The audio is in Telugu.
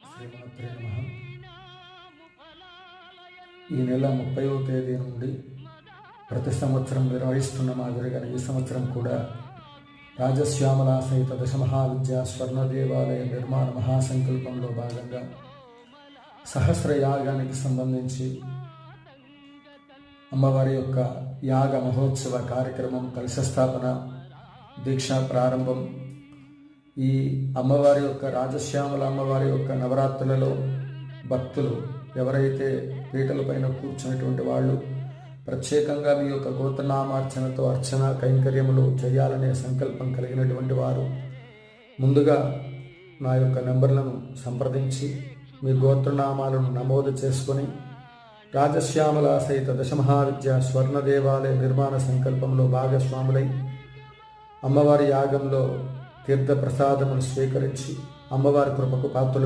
శ్రీమాత్రే నమః. ఈ నెల 30వ తేదీ నుండి ప్రతి సంవత్సరం నిర్వహిస్తున్న మాదిరిగా ఈ సంవత్సరం కూడా రాజశ్యామల సహిత దశమహావిద్యా స్వర్ణ దేవాలయ నిర్మాణ మహాసంకల్పంలో భాగంగా సహస్ర యాగానికి సంబంధించి అమ్మవారి యొక్క యాగ మహోత్సవ కార్యక్రమం, కలశస్థాపన, దీక్షా ప్రారంభం. ఈ అమ్మవారి యొక్క రాజశ్యామల అమ్మవారి యొక్క నవరాత్రులలో భక్తులు ఎవరైతే పీటల పైన కూర్చున్నటువంటి వాళ్ళు ప్రత్యేకంగా మీ యొక్క గోత్రనామార్చనతో అర్చన కైంకర్యములు చేయాలనే సంకల్పం కలిగినటువంటి వారు ముందుగా నా యొక్క నెంబర్లను సంప్రదించి మీ గోత్రనామాలను నమోదు చేసుకొని రాజశ్యామల సహిత దశమహావిద్య స్వర్ణ దేవాలయ నిర్మాణ సంకల్పంలో భాగస్వాములై అమ్మవారి యాగంలో తీర్థ ప్రసాదములు స్వీకరించి అమ్మవారి కృపకు పాత్రులు